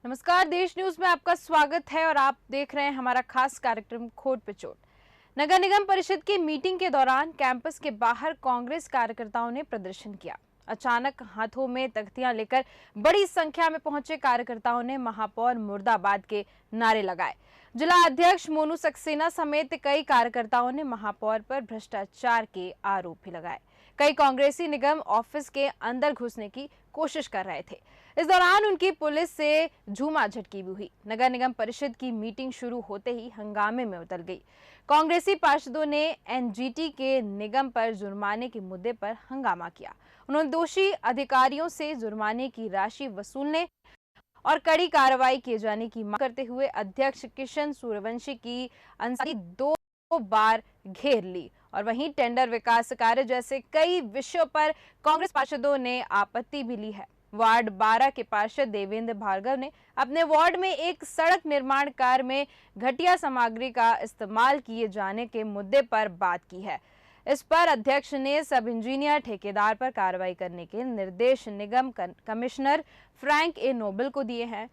नमस्कार, देश न्यूज में आपका स्वागत है और आप देख रहे हैं हमारा खास कार्यक्रम खोट पे चोट। नगर निगम परिषद की मीटिंग के दौरान कैंपस के बाहर कांग्रेस कार्यकर्ताओं ने प्रदर्शन किया। अचानक हाथों में तख्तियां लेकर बड़ी संख्या में पहुंचे कार्यकर्ताओं ने महापौर मुर्दाबाद के नारे लगाए। जिला अध्यक्ष मोनू सक्सेना समेत कई कार्यकर्ताओं ने महापौर पर भ्रष्टाचार के आरोप भी लगाए। कई कांग्रेसी निगम ऑफिस के अंदर घुसने की कोशिश कर रहे थे। इस दौरान उनकी पुलिस से झूमाझटकी भी हुई। नगर निगम परिषद की मीटिंग शुरू होते ही हंगामे में उतर गई। कांग्रेसी पार्षदों ने एनजीटी के निगम पर जुर्माने के मुद्दे पर हंगामा किया। उन्होंने दोषी अधिकारियों से जुर्माने की राशि वसूलने और कड़ी कार्रवाई किए जाने की मांग करते हुए अध्यक्ष किशन सूर्यवंशी की अंसारी 2 बार घेर ली और वहीं टेंडर विकास कार्य जैसे कई विषयों पर कांग्रेस पार्षदों ने आपत्ति भी ली है। वार्ड 12 के पार्षद देवेंद्र भार्गव ने अपने वार्ड में एक सड़क निर्माण कार्य में घटिया सामग्री का इस्तेमाल किए जाने के मुद्दे पर बात की है। इस पर अध्यक्ष ने सब इंजीनियर ठेकेदार पर कार्रवाई करने के निर्देश निगम कमिश्नर फ्रैंक ए नोबल को दिए हैं।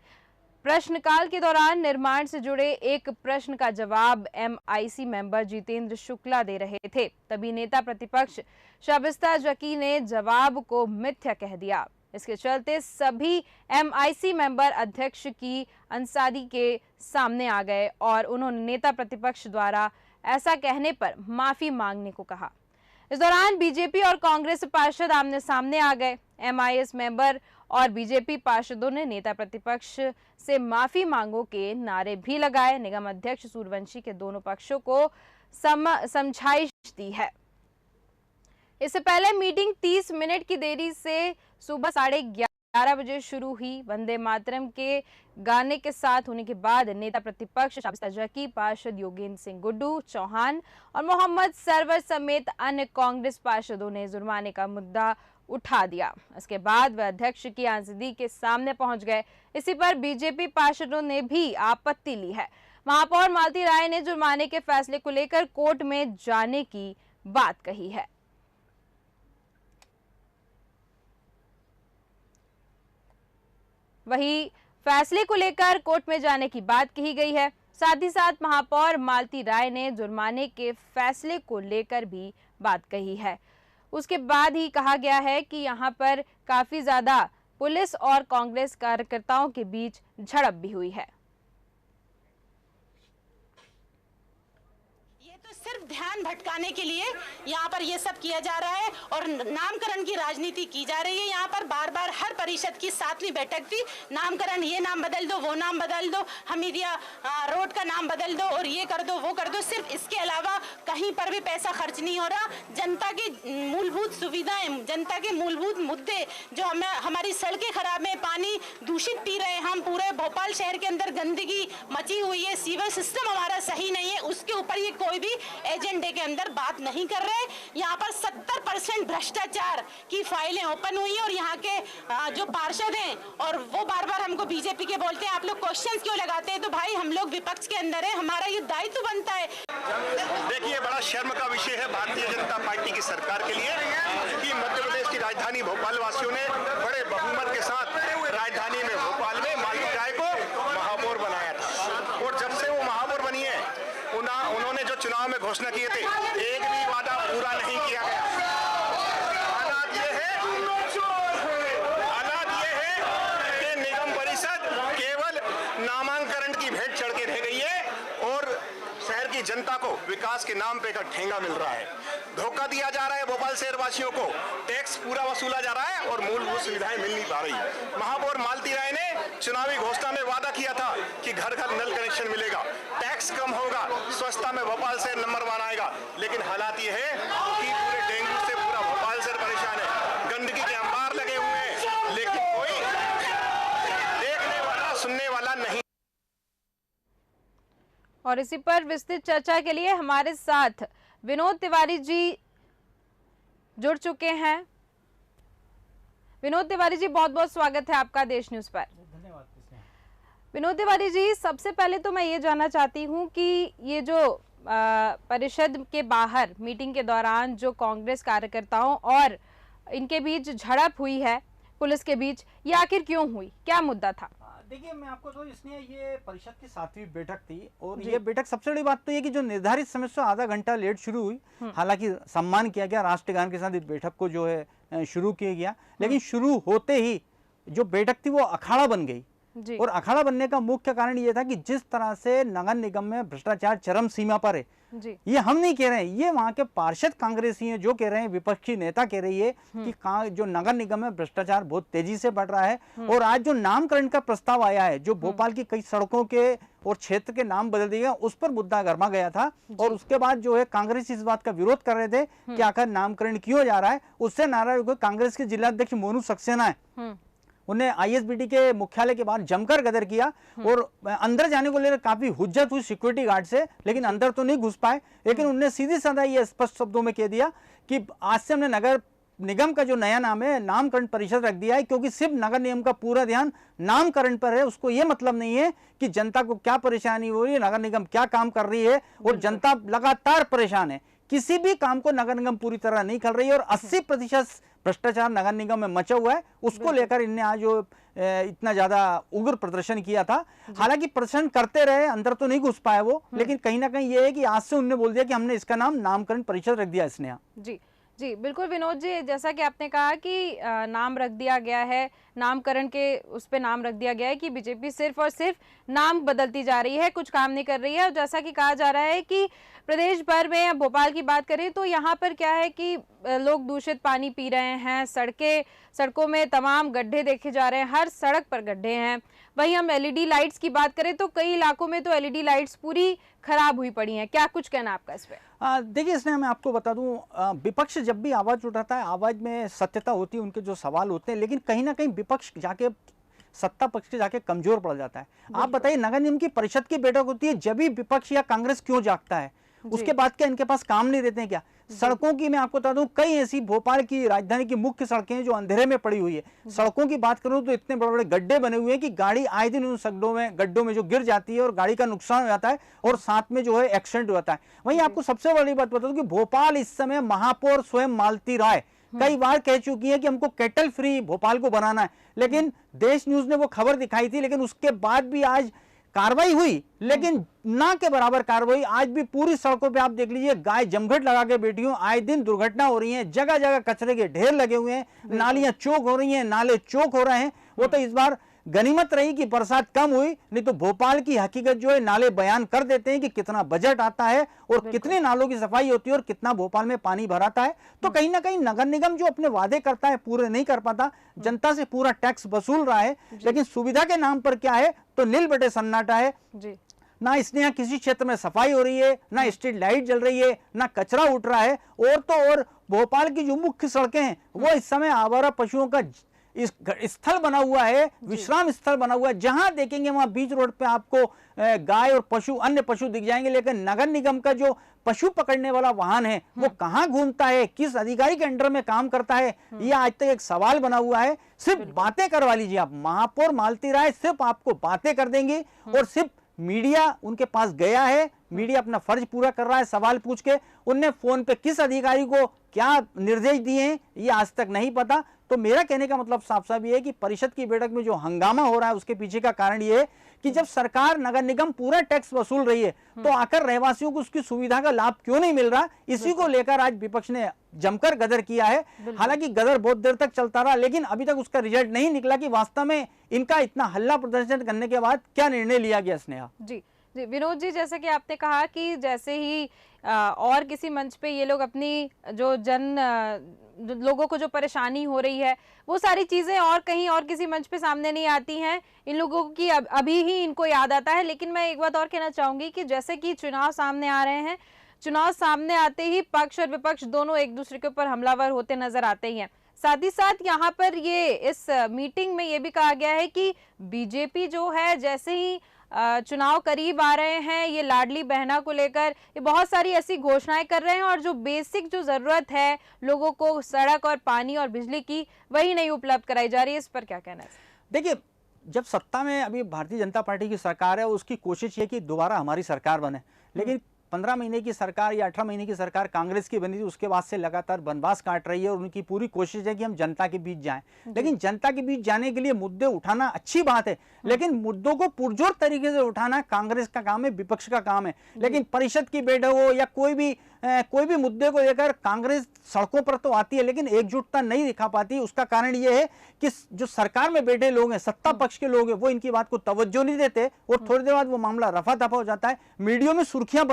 प्रश्नकाल के दौरान निर्माण से जुड़े एक प्रश्न का जवाब एमआईसी मेंबर जितेंद्र शुक्ला दे रहे थे। तभी नेता प्रतिपक्ष शाबिस्ता जकी ने जवाब को मिथ्या कह दिया। इसके चलते सभी एमआईसी मेंबर अध्यक्ष की अंसारी के सामने आ गए और उन्होंने नेता प्रतिपक्ष द्वारा ऐसा कहने पर माफी मांगने को कहा। इस दौरान बीजेपी और कांग्रेस पार्षद आमने सामने आ गए। एमआईएस मेंबर और बीजेपी पार्षदों ने नेता प्रतिपक्ष से माफी मांगो के नारे भी लगाए। निगम अध्यक्ष सूर्यवंशी के दोनों पक्षों को समझाइश दी है। इससे पहले मीटिंग 30 मिनट की देरी से सुबह 11:30 बजे शुरू हुई। वंदे मातरम के गाने के साथ होने के बाद नेता प्रतिपक्ष शाबिस्ता जकी, पार्षद योगेंद्र सिंह गुड्डू चौहान और मोहम्मद सरवर समेत अन्य कांग्रेस पार्षदों ने जुर्माने का मुद्दा उठा दिया। इसके बाद वह अध्यक्ष की आंसदी के सामने पहुंच गए। इसी पर बीजेपी पार्षदों ने भी आपत्ति ली है। महापौर मालती राय ने जुर्माने के फैसले को लेकर कोर्ट में जाने की बात कही है। वहीं फैसले को लेकर कोर्ट में जाने की बात कही गई है। साथ ही साथ महापौर मालती राय ने जुर्माने के फैसले को लेकर भी बात कही है। उसके बाद ही कहा गया है कि यहां पर काफी ज्यादा पुलिस और कांग्रेस कार्यकर्ताओं के बीच झड़प भी हुई है। तो सिर्फ ध्यान भटकाने के लिए यहाँ पर ये सब किया जा रहा है और नामकरण की राजनीति की जा रही है। यहाँ पर बार बार हर परिषद की 7वीं बैठक थी, नामकरण ये नाम बदल दो, वो नाम बदल दो, हमीदिया रोड का नाम बदल दो और ये कर दो, वो कर दो। सिर्फ इसके अलावा कहीं पर भी पैसा खर्च नहीं हो रहा। जनता की मूलभूत सुविधाएं, जनता के मूलभूत मुद्दे जो हमारी सड़कें खराब है, पानी दूषित पी रहे हैं हम, पूरे भोपाल शहर के अंदर गंदगी मची हुई है, सीवर सिस्टम हमारा सही नहीं है, उसके ऊपर ये कोई भी एजेंडे के अंदर बात नहीं कर रहे। यहाँ पर 70% भ्रष्टाचार की फाइलें ओपन हुई और यहाँ के जो पार्षद हैं और वो बार बार हमको बीजेपी के बोलते हैं आप लोग क्वेश्चंस क्यों लगाते हैं। तो भाई हम लोग विपक्ष के अंदर है, हमारा ये दायित्व बनता है। देखिए, बड़ा शर्म का विषय है भारतीय जनता पार्टी की सरकार के लिए कि मध्य प्रदेश की राजधानी भोपाल वासियों ने बड़े बहुमत के साथ राजधानी में भोपाल में मालती राय को महापौर बनाया था और जब से वो महापौर बनी है उन्होंने जो चुनाव में घोषणा किए थे एक भी वादा पूरा नहीं किया गया। हालात ये है कि निगम परिषद केवल नामांकन की भेंट चढ़ के रह गई है और शहर की जनता को विकास के नाम पे का ठेंगा मिल रहा है। धोखा दिया जा रहा है भोपाल शहर वासियों को, टैक्स पूरा वसूला जा रहा है और मूलभूत सुविधाएं मिल नहीं पा रही। महापौर मालती राय ने चुनावी घोषणा में वादा किया था कि घर घर नल कनेक्शन मिलेगा, टैक्स कम होगा, स्वच्छता में भोपाल शहर नंबर 1 आएगा। लेकिन हालात ये है कि पूरे डेंगू से पूरा भोपाल शहर परेशान है, गंदगी के अंबार लगे हुए हैं, लेकिन कोई देखने वाला सुनने वाला नहीं। और इसी पर विस्तृत चर्चा के लिए हमारे साथ विनोद तिवारी जी जुड़ चुके हैं। विनोद तिवारी जी, बहुत बहुत स्वागत है आपका देश न्यूज पर। धन्यवाद। विनोद तिवारी जी, सबसे पहले तो मैं ये जानना चाहती हूँ कि ये जो परिषद के बाहर मीटिंग के दौरान जो कांग्रेस कार्यकर्ताओं और इनके बीच झड़प हुई है पुलिस के बीच, ये आखिर क्यों हुई, क्या मुद्दा था? देखिए मैं आपको तो इसलिए ये परिषद की 7वीं बैठक थी और ये बैठक सबसे बड़ी बात तो ये कि जो निर्धारित समय से आधा घंटा लेट शुरू हुई, हालांकि सम्मान किया गया राष्ट्रगान के साथ इस बैठक को जो है शुरू किया गया, लेकिन शुरू होते ही जो बैठक थी वो अखाड़ा बन गई। और अखाड़ा बनने का मुख्य कारण ये था कि जिस तरह से नगर निगम में भ्रष्टाचार चरम सीमा पर है, ये हम नहीं कह रहे हैं, ये वहां के पार्षद कांग्रेसी हैं जो कह रहे हैं, विपक्षी नेता कह रही है कि जो नगर निगम में भ्रष्टाचार बहुत तेजी से बढ़ रहा है। और आज जो नामकरण का प्रस्ताव आया है, जो भोपाल की कई सड़कों के और क्षेत्र के नाम बदल दिए गए, उस पर मुद्दा गर्मा गया था। और उसके बाद जो है कांग्रेस इस बात का विरोध कर रहे थे कि आखिर नामकरण क्यों जा रहा है। उससे नाराज होकर कांग्रेस के जिलाध्यक्ष मोनू सक्सेना है, उन्हें आईएसबीटी के मुख्यालय के बाहर जमकर गदर किया और अंदर जाने को लेकर काफी हुज्जत हुई सिक्योरिटी गार्ड से, लेकिन अंदर तो नहीं घुस पाए। लेकिन उन्हें सीधी साधा ये स्पष्ट शब्दों में कह दिया कि आज से हमने नगर निगम का जो नया नाम है नामकरण परिषद रख दिया है, क्योंकि सिर्फ नगर निगम का पूरा ध्यान नामकरण पर है। उसको ये मतलब नहीं है कि जनता को क्या परेशानी हो रही है, नगर निगम क्या काम कर रही है। और जनता लगातार परेशान है, किसी भी काम को नगर निगम पूरी तरह नहीं कर रही है। और 80% भ्रष्टाचार नगर निगम में मचा हुआ है, उसको लेकर इनने आज जो इतना ज्यादा उग्र प्रदर्शन किया था। हालांकि प्रदर्शन करते रहे, अंदर तो नहीं घुस पाए वो, लेकिन कहीं ना कहीं ये है कि आज से उन्होंने बोल दिया कि हमने इसका नाम नामकरण परिषद रख दिया इसने। जी जी बिल्कुल विनोद जी, जैसा कि आपने कहा कि नाम रख दिया गया है, नामकरण के उस पे नाम रख दिया गया है कि बीजेपी सिर्फ और सिर्फ नाम बदलती जा रही है, कुछ काम नहीं कर रही है। और जैसा कि कहा जा रहा है कि प्रदेश भर में, अब भोपाल की बात करें तो यहाँ पर क्या है कि लोग दूषित पानी पी रहे हैं, सड़कों में तमाम गड्ढे देखे जा रहे हैं, हर सड़क पर गड्ढे हैं। वहीं हम एलईडी लाइट्स की बात करें तो कई इलाकों में तो एलईडी लाइट्स पूरी खराब हुई पड़ी हैं। क्या कुछ कहना आपका इस पे? देखिए इसमें मैं आपको बता दूं, विपक्ष जब भी आवाज उठाता है, आवाज में सत्यता होती है, उनके जो सवाल होते हैं, लेकिन कहीं ना कहीं विपक्ष जाके सत्ता पक्ष के जाके कमजोर पड़ जाता है। आप बताइए, नगर निगम की परिषद की बैठक होती है, जब भी विपक्ष या कांग्रेस क्यों जागता है? उसके बाद क्या इनके पास काम नहीं रहते हैं क्या? सड़कों की मैं आपको बता दूं, कई ऐसी भोपाल की राजधानी की मुख्य सड़कें हैं जो अंधेरे में पड़ी हुई है। सड़कों की बात करूं तो इतने बड़े बड़े गड्ढे बने हुए हैं कि गाड़ी आए दिन उन गड्ढों में जो गिर जाती है और गाड़ी का नुकसान हो जाता है और साथ में जो है एक्सीडेंट हो जाता है। वहीं आपको सबसे बड़ी बात बता दूं कि भोपाल इस समय महापौर स्वयं मालती राय कई बार कह चुकी है कि हमको कैटल फ्री भोपाल को बनाना है, लेकिन देश न्यूज ने वो खबर दिखाई थी, लेकिन उसके बाद भी आज कार्रवाई हुई, लेकिन ना के बराबर कार्रवाई। आज भी पूरी सड़कों पे आप देख लीजिए, गाय जमघट लगा के बैठी हूं, आए दिन दुर्घटना हो रही है, जगह जगह कचरे के ढेर लगे हुए हैं, नालियां चौक हो रही हैं, नाले चौक हो रहे हैं। वो तो इस बार गनीमत रही कि बरसात कम हुई, नहीं तो भोपाल की हकीकत जो है नाले बयान कर देते हैं कि कितना बजट आता है और कितने नालों की सफाई होती है और कितना भोपाल में पानी भराता है। तो कहीं ना कहीं नगर निगम जो अपने वादे करता है पूरे नहीं कर पाता, जनता से पूरा टैक्स वसूल रहा है, लेकिन सुविधा के नाम पर क्या है तो नील बटे सन्नाटा है। ना इसने यहाँ किसी क्षेत्र में सफाई हो रही है, ना स्ट्रीट लाइट जल रही है, ना कचरा उठ रहा है। और तो और भोपाल की जो मुख्य सड़कें हैं वो इस समय आवारा पशुओं का इस स्थल बना हुआ है, विश्राम स्थल बना हुआ है। जहां देखेंगे वहां बीच रोड पे आपको गाय और पशु, अन्य पशु दिख जाएंगे, लेकिन नगर निगम का जो पशु पकड़ने वाला वाहन है वो कहां घूमता है, किस अधिकारी के अंडर में काम करता है, ये आज तक एक सवाल बना हुआ है। सिर्फ बातें करवा लीजिए आप, महापौर मालती राय सिर्फ आपको बातें कर देंगे और सिर्फ मीडिया उनके पास गया है, मीडिया अपना फर्ज पूरा कर रहा है सवाल पूछ के। उनने फोन पे किस अधिकारी को क्या निर्देश दिए हैं ये आज तक नहीं पता। तो मेरा कहने का मतलब साफ साफ ये है कि परिषद की बैठक में जो हंगामा हो रहा है उसके पीछे का कारण ये है कि जब सरकार नगर निगम पूरा टैक्स वसूल रही है तो आकर रहवासियों को उसकी सुविधा का लाभ क्यों नहीं मिल रहा, इसी को लेकर आज विपक्ष ने जमकर गदर किया है। हालांकि गदर बहुत देर तक चलता रहा, लेकिन अभी तक उसका रिजल्ट नहीं निकला कि वास्तव में इनका इतना हल्ला प्रदर्शन करने के बाद क्या निर्णय लिया गया। स्नेहा जी जी विनोद जी, जैसे कि आपने कहा कि जैसे ही और किसी मंच पे ये लोग अपनी जो लोगों को जो परेशानी हो रही है वो सारी चीजें और कहीं और किसी मंच पे सामने नहीं आती हैं, इन लोगों की अभी ही इनको याद आता है। लेकिन मैं एक बात और कहना चाहूंगी कि जैसे कि चुनाव सामने आ रहे हैं, चुनाव सामने आते ही पक्ष और विपक्ष दोनों एक दूसरे के ऊपर हमलावर होते नजर आते ही हैं। साथ ही साथ यहाँ पर ये इस मीटिंग में ये भी कहा गया है कि बीजेपी जो है जैसे ही चुनाव करीब आ रहे हैं, ये लाडली बहना को लेकर ये बहुत सारी ऐसी घोषणाएं कर रहे हैं और जो बेसिक जो जरूरत है लोगों को सड़क और पानी और बिजली की वही नहीं उपलब्ध कराई जा रही है। इस पर क्या कहना है? देखिए, जब सत्ता में अभी भारतीय जनता पार्टी की सरकार है, उसकी कोशिश है कि दोबारा हमारी सरकार बने, लेकिन 15 महीने की सरकार या 18 महीने की सरकार कांग्रेस की बनी थी, उसके बाद से लगातार बनवास काट रही है और उनकी पूरी कोशिश है कि हम जनता के बीच जाएं। लेकिन जनता के बीच जाने के लिए मुद्दे उठाना अच्छी बात है, लेकिन मुद्दों को पुरजोर तरीके से उठाना कांग्रेस का काम है, विपक्ष का काम है। लेकिन परिषद की बैठक हो या कोई भी मुद्दे को लेकर कांग्रेस सड़कों पर तो आती है लेकिन एकजुटता नहीं दिखा पाती। उसका कारण यह है कि जो सरकार में बैठे लोग हैं, सत्ता पक्ष के लोग हैं, वो इनकी बात को तवज्जो नहीं देते और थोड़ी देर बाद वो मामला रफा दफा हो जाता है। मीडिया में सुर्खियां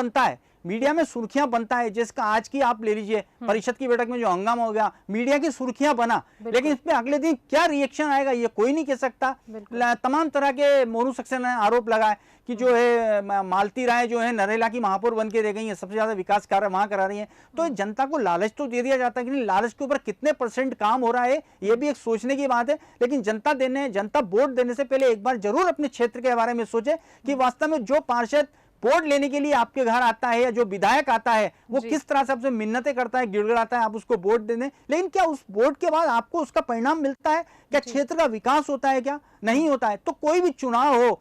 बनता है, जिसका आज की आप ले लीजिए परिषद की बैठक में जो हंगामा हो गया, मीडिया की सुर्खियां बना, लेकिन इस पे अगले दिन क्या रिएक्शन आएगा ये कोई नहीं कह सकता। तमाम तरह के मोनू सक्सेना ने आरोप लगाए कि जो है मालती राय जो है नरेला की महापौर बन के रह गई है, सबसे ज्यादा विकास कार्य वहां करा रही है। तो जनता को लालच तो दे दिया जाता है कि लालच के ऊपर कितने % काम हो रहा है ये भी एक सोचने की बात है। लेकिन जनता वोट देने से पहले एक बार जरूर अपने क्षेत्र के बारे में सोचे कि वास्तव में जो पार्षद वोट लेने के लिए आपके घर आता है या जो विधायक आता है वो किस तरह से आपसे मिन्नतें करता है, गिड़गिड़ाता है, आप उसको वोट दे दें, लेकिन क्या उस वोट के बाद आपको उसका परिणाम मिलता है? क्या क्षेत्र का विकास होता है? क्या नहीं होता है। तो कोई भी चुनाव हो,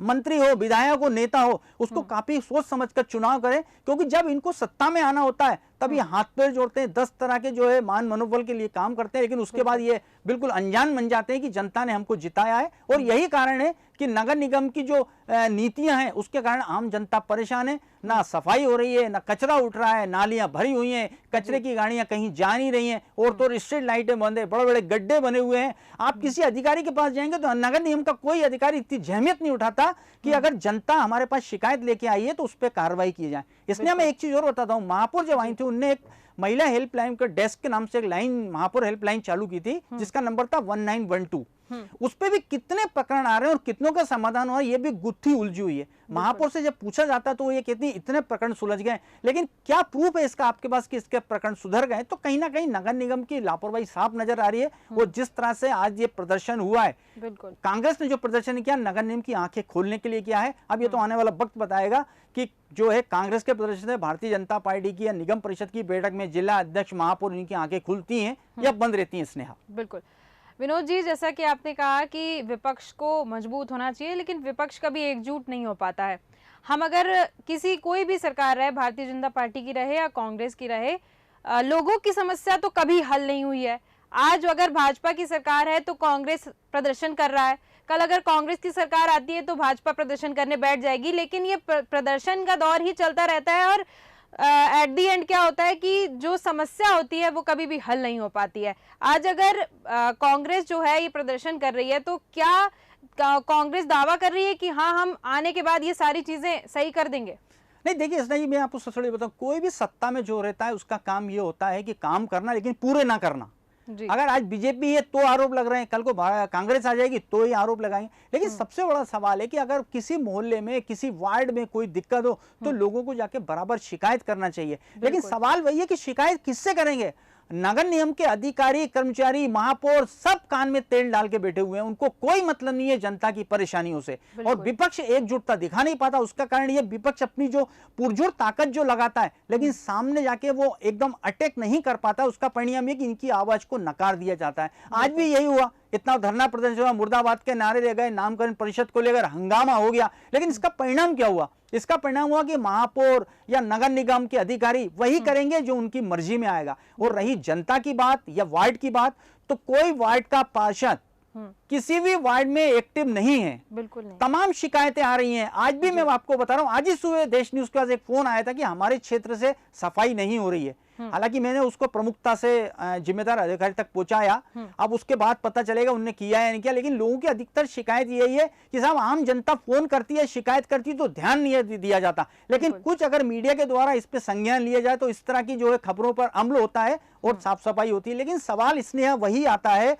मंत्री हो, विधायक हो, नेता हो, उसको काफी सोच समझकर चुनाव करें, क्योंकि जब इनको सत्ता में आना होता है तब ये हाथ पैर जोड़ते हैं, 10 तरह के जो है मान मनोबल के लिए काम करते हैं, लेकिन उसके बाद ये बिल्कुल अनजान बन जाते हैं कि जनता ने हमको जिताया है। और यही कारण है कि नगर निगम की जो नीतियां हैं उसके कारण आम जनता परेशान है। ना सफाई हो रही है, ना कचरा उठ रहा है, नालियां भरी हुई हैं, कचरे की गाड़ियां कहीं जा नहीं रही हैं, और तो स्ट्रीट लाइटें बंद है, बड़े बड़े गड्ढे बने हुए हैं। आप किसी अधिकारी के पास जाएंगे तो नगर निगम का कोई अधिकारी इतनी जहमियत नहीं उठाता कि अगर जनता हमारे पास शिकायत लेके आई है तो उस पर कार्रवाई की जाए। इसलिए मैं एक चीज और बताता हूँ, महापौर जब आई थी उनने एक महिला हेल्पलाइन के डेस्क के नाम से एक लाइन महापौर हेल्पलाइन चालू की थी जिसका नंबर था 1912। उस पे भी कितने प्रकरण आ रहे हैं और कितनों का समाधान हुआ ये भी गुत्थी उलझी हुई है। महापौर से जब पूछा जाता तो ये कहती इतने प्रकरण सुलझ गए, लेकिन क्या प्रूफ है इसका आपके पास कि इसके प्रकरण सुधर गए? तो कहीं ना कहीं नगर निगम की लापरवाही साफ नजर आ रही है। और जिस तरह से आज ये प्रदर्शन हुआ है, कांग्रेस ने जो प्रदर्शन किया नगर निगम की आंखें खोलने के लिए किया है। अब ये तो आने वाला वक्त बताएगा कि जो है कांग्रेस के प्रदर्शन से भारतीय जनता पार्टी की या निगम परिषद की बैठक में जिला अध्यक्ष महापौर इनकी आंखें खुलती हैं या बंद रहती हैं। स्नेहा, बिल्कुल विनोद जी, जैसा कि आपने कहा कि विपक्ष को मजबूत होना चाहिए, लेकिन विपक्ष कभी एकजुट नहीं हो पाता है। हम अगर कोई भी सरकार रहे, भारतीय जनता पार्टी की रहे या कांग्रेस की रहे, लोगों की समस्या तो कभी हल नहीं हुई है। आज अगर भाजपा की सरकार है तो कांग्रेस प्रदर्शन कर रहा है, कल अगर कांग्रेस की सरकार आती है तो भाजपा प्रदर्शन करने बैठ जाएगी, लेकिन ये प्रदर्शन का दौर ही चलता रहता है और एट दी एंड क्या होता है कि जो समस्या होती है वो कभी भी हल नहीं हो पाती है। आज अगर कांग्रेस जो है ये प्रदर्शन कर रही है तो क्या कांग्रेस दावा कर रही है कि हाँ हम आने के बाद ये सारी चीजें सही कर देंगे? नहीं, देखिए इसलिए जी मैं आपको सबसे बताऊं, कोई भी सत्ता में जो रहता है उसका काम ये होता है कि काम करना लेकिन पूरे ना करना। अगर आज बीजेपी है तो आरोप लग रहे हैं, कल को कांग्रेस आ जाएगी तो ही आरोप लगाएंगे। लेकिन सबसे बड़ा सवाल है कि अगर किसी मोहल्ले में, किसी वार्ड में कोई दिक्कत हो तो लोगों को जाके बराबर शिकायत करना चाहिए। लेकिन सवाल वही है कि शिकायत किससे करेंगे? नगर निगम के अधिकारी, कर्मचारी, महापौर सब कान में तेल डाल के बैठे हुए हैं, उनको कोई मतलब नहीं है जनता की परेशानियों से। और विपक्ष एकजुटता दिखा नहीं पाता। उसका कारण ये विपक्ष अपनी जो पुरजोर ताकत जो लगाता है लेकिन सामने जाके वो एकदम अटैक नहीं कर पाता। उसका परिणाम है कि इनकी आवाज को नकार दिया जाता है। आज भी यही हुआ, इतना धरना प्रदर्शन हुआ, मुर्दाबाद के नारे रह गए, नामकरण परिषद को लेकर हंगामा हो गया, लेकिन इसका परिणाम क्या हुआ? इसका परिणाम हुआ कि महापौर या नगर निगम के अधिकारी वही करेंगे जो उनकी मर्जी में आएगा। और रही जनता की बात या वार्ड की बात, तो कोई वार्ड का पार्षद किसी भी वार्ड में एक्टिव नहीं है। बिल्कुल नहीं। तमाम शिकायतें आ रही हैं। आज भी मैं आपको बता रहा हूं, आज ही सुबह देश न्यूज के पास एक फोन आया था कि हमारे क्षेत्र से सफाई नहीं हो रही है। हालांकि मैंने उसको प्रमुखता से जिम्मेदार अधिकारी तक पहुंचाया। अब उसके बाद पता चलेगा उनने किया या नहीं किया, लेकिन लोगों की अधिकतर शिकायत यही है कि साहब आम जनता फोन करती है, शिकायत करती है तो ध्यान नहीं दिया जाता। लेकिन कुछ अगर मीडिया के द्वारा इस पे संज्ञान लिया जाए तो इस तरह की जो है खबरों पर अमल होता है और साफ सफाई होती है। लेकिन सवाल इसलिए वही आता है,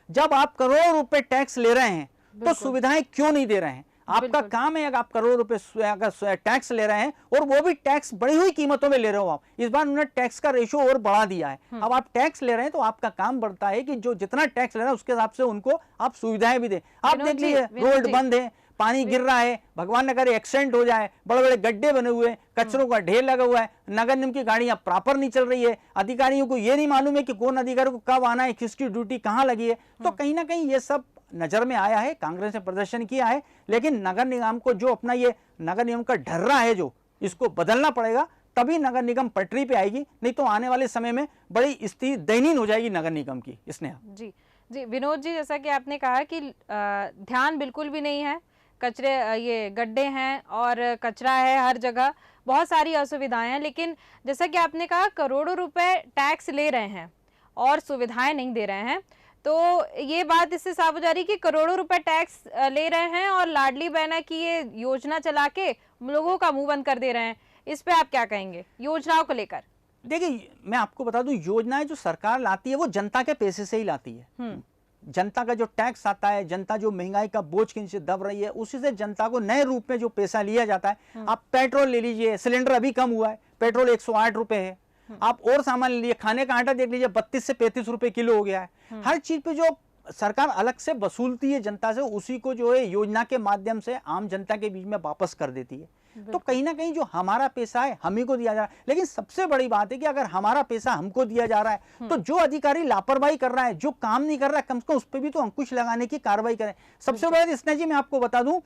जब आप करोड़ों रुपए टैक्स ले रहे हैं तो सुविधाएं क्यों नहीं दे रहे हैं? आपका काम है, अगर आप करोड़ रुपए अगर टैक्स ले रहे हैं और वो भी टैक्स बढ़ी हुई कीमतों में ले रहे हो आप, इस बार उन्होंने टैक्स का रेशो और बढ़ा दिया है। अब आप टैक्स ले रहे हैं तो आपका काम बढ़ता है कि जो जितना टैक्स ले रहा है उसके हिसाब से उनको आप सुविधाएं भी दें। आप देख लीजिए, रोड बंद है, पानी गिर रहा है, भगवान न करे एक्सीडेंट हो जाए, बड़े बड़े गड्ढे बने हुए, कचरों का ढेर लगा हुआ है, नगर निगम की गाड़ियां प्रॉपर नहीं चल रही है, अधिकारियों को ये नहीं मालूम है कि कौन अधिकारी को कब आना है, किसकी ड्यूटी कहां लगी है। तो कहीं ना कहीं ये सब नजर में आया है। कांग्रेस ने प्रदर्शन किया है, लेकिन नगर निगम को जो अपना ये नगर निगम का ढर्रा है जो इसको बदलना पड़ेगा, तभी नगर निगम पटरी पे आएगी, नहीं तो आने वाले समय में बड़ी स्थिति दयनीय हो जाएगी नगर निगम की। इसने जी जी विनोद जी, जैसा कि आपने कहा कि ध्यान बिल्कुल भी नहीं है, कचरे ये गड्ढे हैं और कचरा है हर जगह, बहुत सारी असुविधाएं हैं, लेकिन जैसा कि आपने कहा करोड़ों रुपए टैक्स ले रहे हैं और सुविधाएं नहीं दे रहे हैं, तो ये बात इससे साफ हो जा रही है कि करोड़ों रुपए टैक्स ले रहे हैं और लाडली बहना की ये योजना चला के लोगों का मुंह बंद कर दे रहे हैं। इस पे आप क्या कहेंगे योजनाओं को लेकर? देखिए, मैं आपको बता दूं, योजनाएं जो सरकार लाती है वो जनता के पैसे से ही लाती है। जनता का जो टैक्स आता है, जनता जो महंगाई का बोझ के नीचे दब रही है, उसी से जनता को नए रूप में जो पैसा लिया जाता है। आप पेट्रोल ले लीजिए, सिलेंडर अभी कम हुआ है, पेट्रोल 108 रुपए है। आप और सामान ले लीजिए, खाने का आटा देख लीजिए 32 से 35 रुपए किलो हो गया है। हर चीज पे जो सरकार अलग से वसूलती है जनता से, उसी को जो है योजना के माध्यम से आम जनता के बीच में वापस कर देती है। तो कहीं ना कहीं जो हमारा पैसा है हम ही को दिया जा रहा है। लेकिन सबसे बड़ी बात है कि अगर हमारा पैसा हमको दिया जा रहा है तो जो अधिकारी लापरवाही कर रहा है, जो काम नहीं कर रहा है, कम से कम उस पर भी तो अंकुश लगाने की कार्रवाई करें। सबसे बड़ी स्नेह जी मैं आपको बता दूं,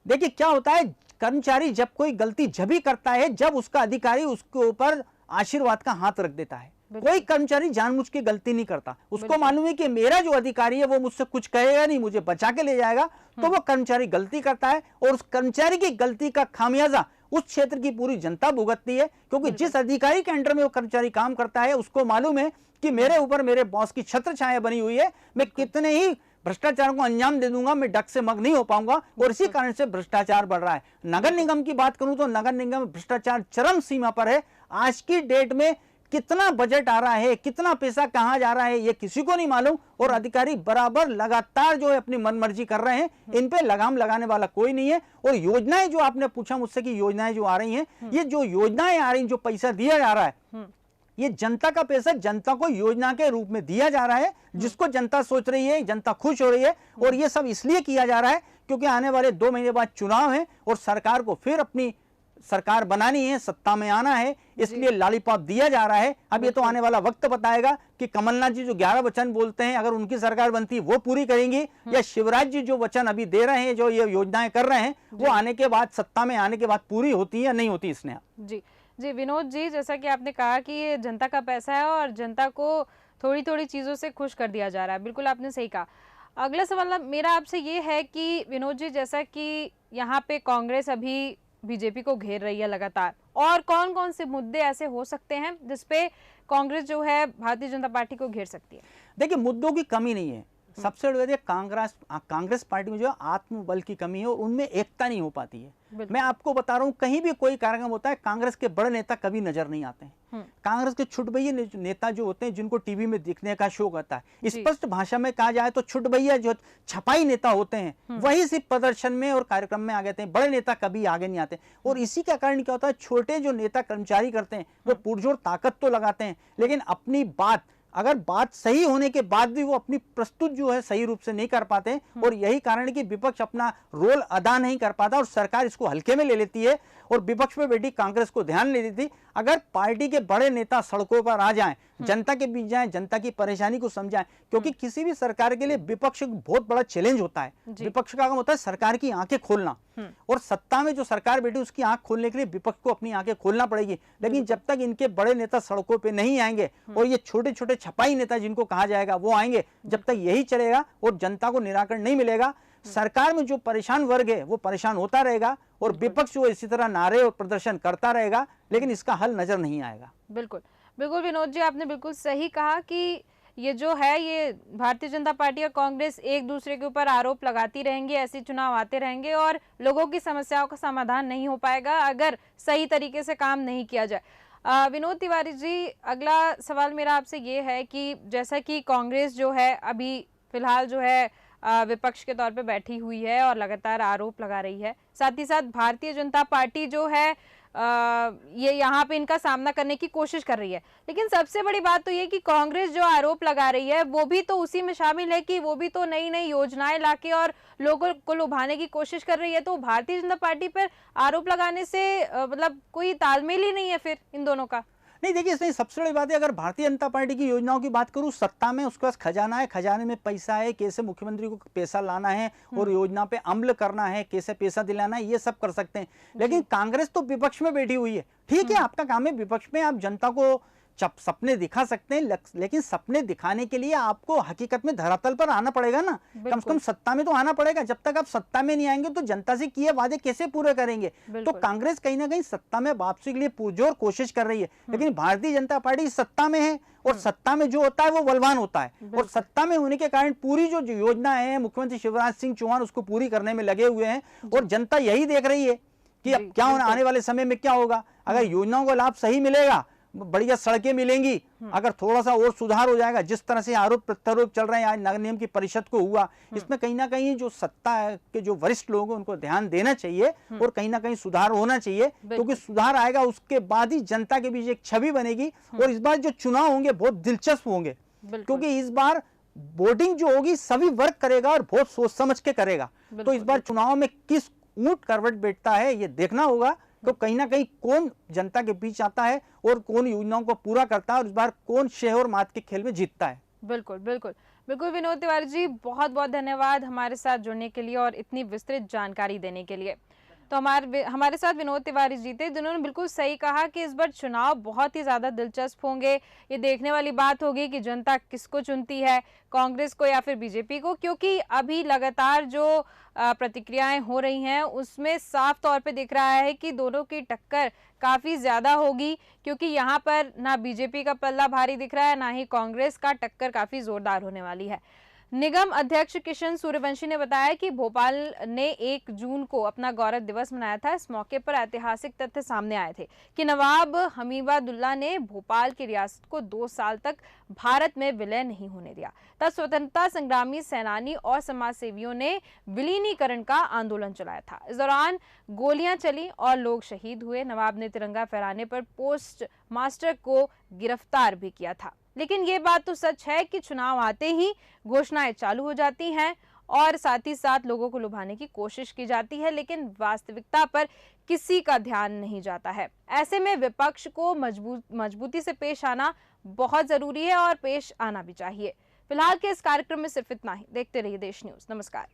देखिए क्या होता है, कर्मचारी जब कोई गलती जब ही करता है जब उसका अधिकारी उसके ऊपर आशीर्वाद का हाथ रख देता है। कोई कर्मचारी जानबूझ के गलती नहीं करता, उसको मालूम है कि मेरा जो अधिकारी है वो मुझसे कुछ कहेगा नहीं, मुझे बचा के ले जाएगा, तो वो कर्मचारी गलती करता है और उस कर्मचारी की गलती का खामियाजा उस क्षेत्र की पूरी जनता भुगतती है। क्योंकि जिस अधिकारी के अंडर में वो कर्मचारी काम करता है उसको मालूम है कि मेरे ऊपर मेरे बॉस की छत्र छाया बनी हुई है, मैं कितने ही भ्रष्टाचार को अंजाम दे दूंगा, मैं डग से मग नहीं हो पाऊंगा, और इसी कारण से भ्रष्टाचार बढ़ रहा है। नगर निगम की बात करूं तो नगर निगम में भ्रष्टाचार चरम सीमा पर है। आज की डेट में कितना बजट आ रहा है, कितना पैसा कहां जा रहा है, ये किसी को नहीं मालूम, और अधिकारी बराबर लगातार जो है अपनी मनमर्जी कर रहे हैं। इन पे लगाम लगाने वाला कोई नहीं है। और योजनाएं जो आपने पूछा मुझसे कि योजनाएं जो आ रही हैं, ये जो योजनाएं आ रही हैं, जो पैसा दिया जा रहा है, ये जनता का पैसा जनता को योजना के रूप में दिया जा रहा है, जिसको जनता सोच रही है, जनता खुश हो रही है। और ये सब इसलिए किया जा रहा है क्योंकि आने वाले 2 महीने बाद चुनाव है और सरकार को फिर अपनी सरकार बनानी है, सत्ता में आना है, इसलिए लॉलीपॉप दिया जा रहा है। अब ये तो आने वाला वक्त बताएगा कि कमलनाथ जी जो 11 वचन बोलते हैं, अगर उनकी सरकार बनती वो पूरी करेंगी, या शिवराज जी जो वचन अभी दे रहे हैं, जो ये योजनाएं कर रहे हैं, वो आने के बाद, सत्ता में आने के बाद पूरी होती है या नहीं होती। इसने जी जी विनोद जी, जैसा कि आपने कहा कि ये जनता का पैसा है और जनता को थोड़ी थोड़ी चीज़ों से खुश कर दिया जा रहा है, बिल्कुल आपने सही कहा। अगला सवाल मेरा आपसे ये है कि विनोद जी, जैसा कि यहाँ पे कांग्रेस अभी बीजेपी को घेर रही है लगातार, और कौन कौन से मुद्दे ऐसे हो सकते हैं जिसपे कांग्रेस जो है भारतीय जनता पार्टी को घेर सकती है? देखिए, मुद्दों की कमी नहीं है। सबसे बड़ी कांग्रेस पार्टी में जो आत्मबल की कमी है और उनमें एकता नहीं हो पाती है। मैं आपको बता रहा हूं, कहीं भी कोई कार्यक्रम होता है, कांग्रेस के बड़े नेता कभी नजर नहीं आते हैं। कांग्रेस के छुटभैया नेता जो होते हैं, जिनको टीवी में दिखने का शौक होता है, स्पष्ट भाषा में कहा जाए तो छुटभैया जो छपाई नेता होते हैं, वही सिर्फ प्रदर्शन में और कार्यक्रम में आगे आते हैं, बड़े नेता कभी आगे नहीं आते। और इसी का कारण क्या होता है, छोटे जो नेता कर्मचारी करते हैं वो पुरजोर ताकत तो लगाते हैं, लेकिन अपनी बात, अगर बात सही होने के बाद भी वो अपनी प्रस्तुत जो है सही रूप से नहीं कर पाते। और यही कारण है कि विपक्ष अपना रोल अदा नहीं कर पाता और सरकार इसको हल्के में ले लेती है और विपक्ष पे बैठी कांग्रेस को ध्यान नहीं देती। अगर पार्टी के बड़े नेता सड़कों पर आ जाएं, जनता के बीच जाएं, जनता की परेशानी को समझाएं, क्योंकि किसी भी सरकार के लिए विपक्ष एक बहुत बड़ा चैलेंज होता है। विपक्ष का काम होता है सरकार की आंखें खोलना, और सत्ता में जो सरकार बैठी उसकी आंख खोलने के लिए विपक्ष को अपनी आंखें खोलना पड़ेगी। लेकिन जब तक इनके बड़े नेता सड़कों पे नहीं आएंगे और ये छोटे छोटे छपाई नेता जिनको कहा जाएगा वो आएंगे, जब तक यही चलेगा और जनता को निराकरण नहीं मिलेगा, सरकार में जो परेशान वर्ग है वो परेशान होता रहेगा और विपक्ष वो इसी तरह नारे और प्रदर्शन करता रहेगा, लेकिन इसका हल नजर नहीं आएगा। बिल्कुल बिल्कुल विनोद जी, आपने बिल्कुल सही कहा कि ये जो है, ये भारतीय जनता पार्टी और कांग्रेस एक दूसरे के ऊपर आरोप लगाती रहेंगी, ऐसे चुनाव आते रहेंगे और लोगों की समस्याओं का समाधान नहीं हो पाएगा अगर सही तरीके से काम नहीं किया जाए। विनोद तिवारी जी, अगला सवाल मेरा आपसे ये है कि जैसा कि कांग्रेस जो है अभी फिलहाल जो है विपक्ष के तौर पे बैठी हुई है और लगातार आरोप लगा रही है, साथ ही साथ भारतीय जनता पार्टी जो है ये यहाँ पे इनका सामना करने की कोशिश कर रही है। लेकिन सबसे बड़ी बात तो ये कि कांग्रेस जो आरोप लगा रही है वो भी तो उसी में शामिल है कि वो भी तो नई नई योजनाएं लाके और लोगों को लुभाने की कोशिश कर रही है। तो भारतीय जनता पार्टी पर आरोप लगाने से मतलब कोई तालमेल ही नहीं है फिर इन दोनों का। नहीं देखिए, इसमें सबसे बड़ी बात है, अगर भारतीय जनता पार्टी की योजनाओं की बात करूं, सत्ता में उसके पास खजाना है, खजाने में पैसा है, कैसे मुख्यमंत्री को पैसा लाना है और योजना पे अमल करना है, कैसे पैसा दिलाना है, ये सब कर सकते हैं। लेकिन कांग्रेस तो विपक्ष में बैठी हुई है। ठीक है, आपका काम है विपक्ष में आप जनता को सपने दिखा सकते हैं, लेकिन सपने दिखाने के लिए आपको हकीकत में धरातल पर आना पड़ेगा ना। कम से कम सत्ता में तो आना पड़ेगा। जब तक आप सत्ता में नहीं आएंगे तो जनता से किए वादे कैसे पूरे करेंगे। तो कांग्रेस कहीं ना कहीं सत्ता में वापसी के लिए पुरजोर कोशिश कर रही है, लेकिन भारतीय जनता पार्टी सत्ता में है और सत्ता में जो होता है वो बलवान होता है। और सत्ता में होने के कारण पूरी जो योजना है मुख्यमंत्री शिवराज सिंह चौहान उसको पूरी करने में लगे हुए हैं और जनता यही देख रही है कि अब क्या होना, आने वाले समय में क्या होगा। अगर योजनाओं का लाभ सही मिलेगा, बढ़िया सड़कें मिलेंगी, अगर थोड़ा सा और सुधार हो जाएगा, जिस तरह से आरोप प्रत्यारोप चल रहे हैं आज नगर निगम की परिषद को हुआ, इसमें कहीं ना कहीं जो सत्ता के जो वरिष्ठ लोग हैं उनको ध्यान देना चाहिए और कहीं ना कहीं सुधार होना चाहिए, क्योंकि सुधार आएगा उसके बाद ही जनता के बीच एक छवि बनेगी। और इस बार जो चुनाव होंगे बहुत दिलचस्प होंगे, क्योंकि इस बार वोटिंग जो होगी सभी वर्ग करेगा और बहुत सोच समझ के करेगा। तो इस बार चुनाव में किस ऊंट करवट बैठता है ये देखना होगा, तो कहीं ना कहीं कौन जनता के बीच आता है और कौन योजनाओं को पूरा करता है और इस बार कौन शह और मात के खेल में जीतता है। बिल्कुल बिल्कुल बिल्कुल। विनोद तिवारी जी, बहुत बहुत धन्यवाद हमारे साथ जुड़ने के लिए और इतनी विस्तृत जानकारी देने के लिए। तो हमारे साथ विनोद तिवारी जी थे, जिन्होंने बिल्कुल सही कहा कि इस बार चुनाव बहुत ही ज़्यादा दिलचस्प होंगे। ये देखने वाली बात होगी कि जनता किसको चुनती है, कांग्रेस को या फिर बीजेपी को, क्योंकि अभी लगातार जो प्रतिक्रियाएं हो रही हैं उसमें साफ तौर पे दिख रहा है कि दोनों की टक्कर काफ़ी ज़्यादा होगी, क्योंकि यहाँ पर ना बीजेपी का पल्ला भारी दिख रहा है ना ही कांग्रेस का। टक्कर काफ़ी ज़ोरदार होने वाली है। निगम अध्यक्ष किशन सूर्यवंशी ने बताया कि भोपाल ने 1 जून को अपना गौरव दिवस मनाया था। इस मौके पर ऐतिहासिक तथ्य सामने आए थे कि नवाब हमीबादुल्ला ने भोपाल की रियासत को 2 साल तक भारत में विलय नहीं होने दिया। तब स्वतंत्रता संग्रामी सेनानी और समाज सेवियों ने विलीनीकरण का आंदोलन चलाया था। इस दौरान गोलियां चली और लोग शहीद हुए। नवाब ने तिरंगा फहराने पर पोस्ट मास्टर को गिरफ्तार भी किया था। लेकिन ये बात तो सच है कि चुनाव आते ही घोषणाएं चालू हो जाती हैं और साथ ही साथ लोगों को लुभाने की कोशिश की जाती है, लेकिन वास्तविकता पर किसी का ध्यान नहीं जाता है। ऐसे में विपक्ष को मजबूती से पेश आना बहुत जरूरी है और पेश आना भी चाहिए। फिलहाल के इस कार्यक्रम में सिर्फ इतना ही। देखते रहिए देश न्यूज़। नमस्कार।